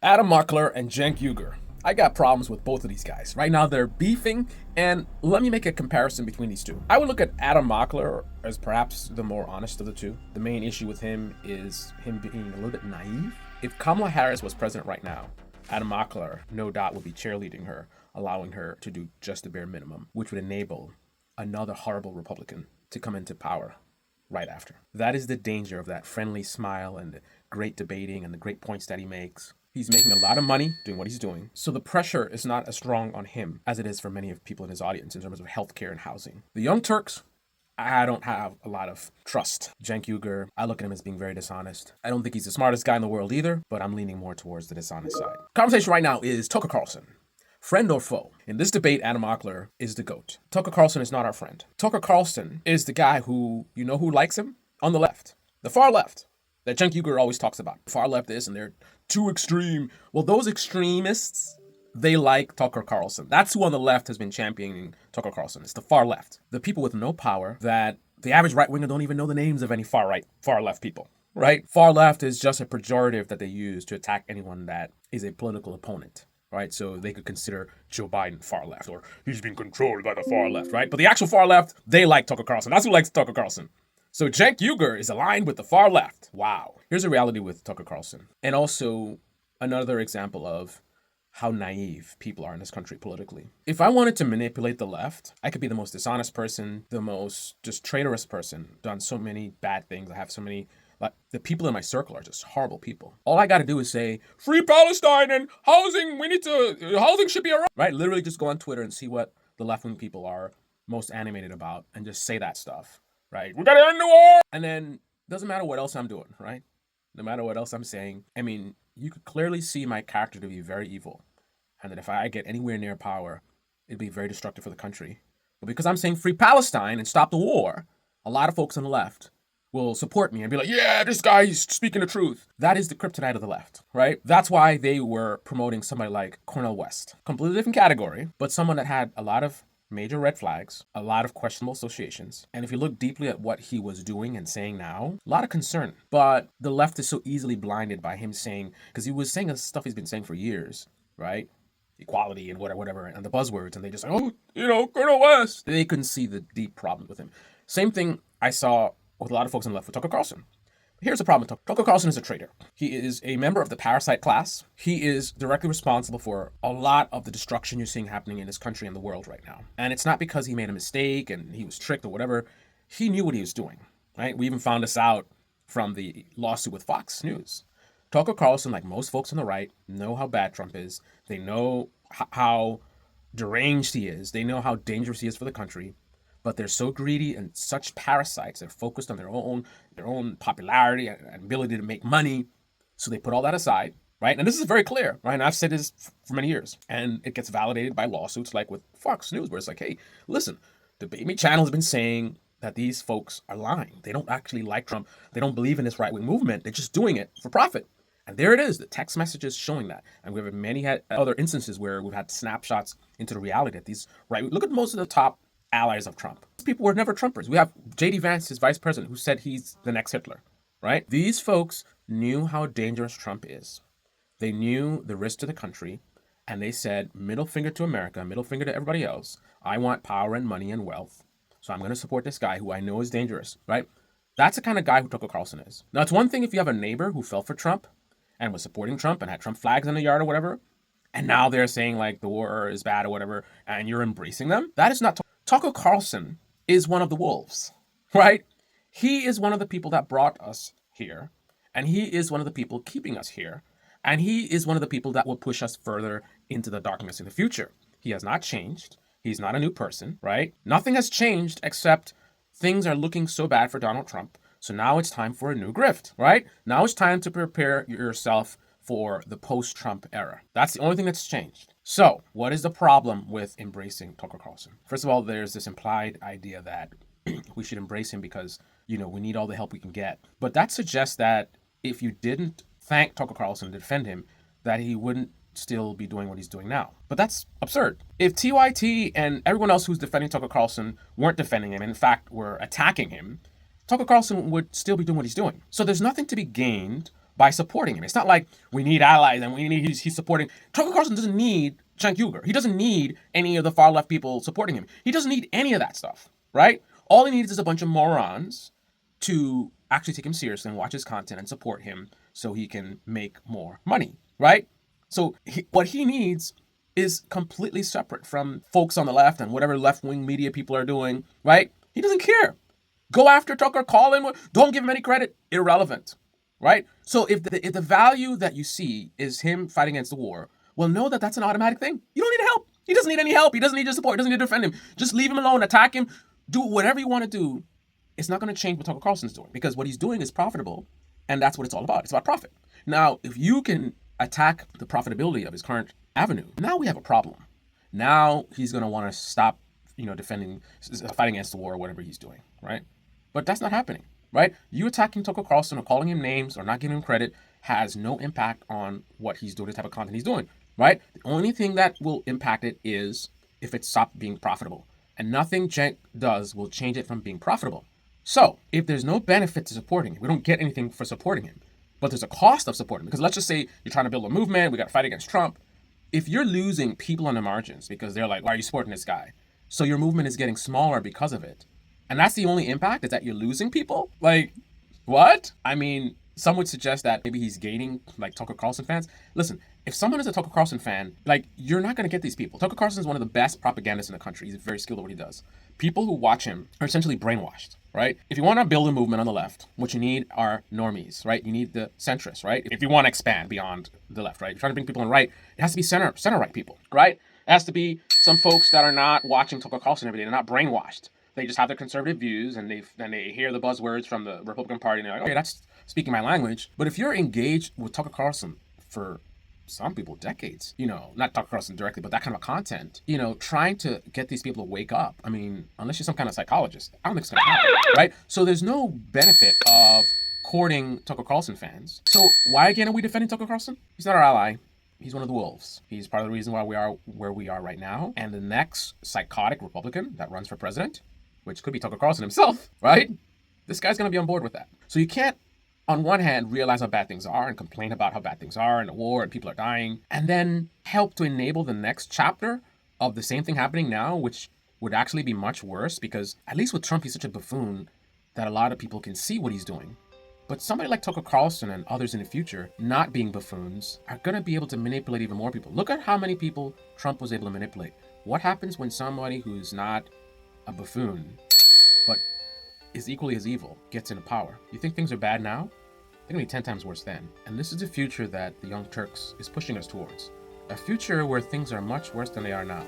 Adam Mockler and Cenk I got problems with both of these guys. Right now they're beefing, and let me make a comparison between these two. I would look at Adam Mockler as perhaps the more honest of the two. The main issue with him is him being a little bit naive. If Kamala Harris was president right now, Adam Mockler no doubt would be cheerleading her, allowing her to do just the bare minimum, which would enable another horrible Republican to come into power right after. That is the danger of that friendly smile and the great debating and the great points that he makes. He's making a lot of money doing what he's doing. So the pressure is not as strong on him as it is for many of people in his audience in terms of healthcare and housing. The Young Turks, I don't have a lot of trust. Cenk Uygur, I look at him as being very dishonest. I don't think he's the smartest guy in the world either, but I'm leaning more towards the dishonest side. Conversation right now is Tucker Carlson. Friend or foe? In this debate, Adam Mockler is the GOAT. Tucker Carlson is not our friend. Tucker Carlson is the guy who likes him? On the left. The far left. That Cenk Uygur always talks about. Far left is, and they're too extreme. Well, those extremists, they like Tucker Carlson. That's who on the left has been championing Tucker Carlson. It's the far left. The people with no power that the average right-winger don't even know the names of any far right, far left people, right? Far left is just a pejorative that they use to attack anyone that is a political opponent, right? So they could consider Joe Biden far left, or he's being controlled by the far left, right? But the actual far left, they like Tucker Carlson. That's who likes Tucker Carlson. So Cenk Uygur is aligned with the far left. Wow. Here's a reality with Tucker Carlson. And also another example of how naive people are in this country politically. If I wanted to manipulate the left, I could be the most dishonest person, the most just traitorous person, done so many bad things. I have so many, like, the people in my circle are just horrible people. All I got to do is say, free Palestine and housing, housing should be around. Right? Literally just go on Twitter and see what the left-wing people are most animated about and just say that stuff. Right? We gotta end the war! And then, doesn't matter what else I'm doing, right? No matter what else I'm saying. I mean, you could clearly see my character to be very evil. And that if I get anywhere near power, it'd be very destructive for the country. But because I'm saying free Palestine and stop the war, a lot of folks on the left will support me and be like, yeah, this guy is speaking the truth. That is the kryptonite of the left, right? That's why they were promoting somebody like Cornel West. Completely different category, but someone that had a lot of major red flags, a lot of questionable associations. And if you look deeply at what he was doing and saying now, a lot of concern. But the left is so easily blinded by him saying, because he was saying stuff he's been saying for years, right? Equality and whatever, and the buzzwords, and they just say, oh, Colonel West. They couldn't see the deep problem with him. Same thing I saw with a lot of folks on the left with Tucker Carlson. Here's the problem with Tucker. Tucker Carlson is a traitor. He is a member of the parasite class. He is directly responsible for a lot of the destruction you're seeing happening in this country and the world right now. And it's not because he made a mistake and he was tricked or whatever. He knew what he was doing, right? We even found this out from the lawsuit with Fox News. Tucker Carlson, like most folks on the right, know how bad Trump is. They know how deranged he is. They know how dangerous he is for the country. But they're so greedy and such parasites. They're focused on their own popularity and ability to make money. So they put all that aside, right? And this is very clear, right? And I've said this for many years. And it gets validated by lawsuits like with Fox News, where it's like, hey, listen, the Baby Channel has been saying that these folks are lying. They don't actually like Trump. They don't believe in this right-wing movement. They're just doing it for profit. And there it is, the text messages showing that. And we have many other instances where we've had snapshots into the reality that these, right? Look at most of the top allies of Trump. These people were never Trumpers. We have J.D. Vance, his vice president, who said he's the next Hitler, right? These folks knew how dangerous Trump is. They knew the risk to the country, and they said, middle finger to America, middle finger to everybody else. I want power and money and wealth, so I'm going to support this guy who I know is dangerous, right? That's the kind of guy who Tucker Carlson is. Now, it's one thing if you have a neighbor who fell for Trump and was supporting Trump and had Trump flags in the yard or whatever, and now they're saying, like, the war is bad or whatever, and you're embracing them. That is not Tucker Carlson is one of the wolves, right? He is one of the people that brought us here, and he is one of the people keeping us here, and he is one of the people that will push us further into the darkness in the future. He has not changed. He's not a new person, right? Nothing has changed except things are looking so bad for Donald Trump. So now it's time for a new grift, right? Now it's time to prepare yourself for the post-Trump era. That's the only thing that's changed. So, what is the problem with embracing Tucker Carlson? First of all, there's this implied idea that we should embrace him because, we need all the help we can get. But that suggests that if you didn't thank Tucker Carlson and defend him, that he wouldn't still be doing what he's doing now. But that's absurd. If TYT and everyone else who's defending Tucker Carlson weren't defending him, and in fact were attacking him, Tucker Carlson would still be doing what he's doing. So there's nothing to be gained by supporting him. It's not like we need allies and he's supporting. Tucker Carlson doesn't need Cenk Uygur. He doesn't need any of the far left people supporting him. He doesn't need any of that stuff, right? All he needs is a bunch of morons to actually take him seriously and watch his content and support him so he can make more money, right? So what he needs is completely separate from folks on the left and whatever left-wing media people are doing, right? He doesn't care. Go after Tucker, call him, don't give him any credit, irrelevant, right? So if the value that you see is him fighting against the war, well, know that that's an automatic thing. You don't need help. He doesn't need any help. He doesn't need your support. He doesn't need to defend him. Just leave him alone, attack him, do whatever you want to do. It's not going to change what Tucker Carlson's doing because what he's doing is profitable, and that's what it's all about. It's about profit. Now, if you can attack the profitability of his current avenue, now we have a problem. Now he's going to want to stop, fighting against the war or whatever he's doing, right? But that's not happening, right? You attacking Tucker Carlson or calling him names or not giving him credit has no impact on what he's doing, the type of content he's doing, right? The only thing that will impact it is if it stopped being profitable. And nothing Cenk does will change it from being profitable. So if there's no benefit to supporting him, we don't get anything for supporting him, but there's a cost of supporting him. Because let's just say you're trying to build a movement, we got to fight against Trump. If you're losing people on the margins because they're like, why are you supporting this guy? So your movement is getting smaller because of it. And that's the only impact, is that you're losing people? Like, what? I mean, some would suggest that maybe he's gaining like Tucker Carlson fans. Listen, if someone is a Tucker Carlson fan, like, you're not going to get these people. Tucker Carlson is one of the best propagandists in the country. He's very skilled at what he does. People who watch him are essentially brainwashed, right? If you want to build a movement on the left, what you need are normies, right? You need the centrists, right? If you want to expand beyond the left, right? You're trying to bring people on right, it has to be center-right people, right? It has to be some folks that are not watching Tucker Carlson every day. They're not brainwashed. They just have their conservative views, and they hear the buzzwords from the Republican Party, and they're like, okay, that's speaking my language. But if you're engaged with Tucker Carlson for some people decades, not Tucker Carlson directly, but that kind of content, trying to get these people to wake up. I mean, unless you're some kind of psychologist, I don't think it's going to happen, right? So there's no benefit of courting Tucker Carlson fans. So why again are we defending Tucker Carlson? He's not our ally. He's one of the wolves. He's part of the reason why we are where we are right now. And the next psychotic Republican that runs for president, which could be Tucker Carlson himself, right? This guy's going to be on board with that. So you can't, on one hand, realize how bad things are and complain about how bad things are and the war and people are dying, and then help to enable the next chapter of the same thing happening now, which would actually be much worse, because at least with Trump, he's such a buffoon that a lot of people can see what he's doing. But somebody like Tucker Carlson and others in the future, not being buffoons, are going to be able to manipulate even more people. Look at how many people Trump was able to manipulate. What happens when somebody who's not a buffoon, but is equally as evil, gets into power? You think things are bad now? They're going to be 10 times worse then. And this is the future that the Young Turks is pushing us towards. A future where things are much worse than they are now.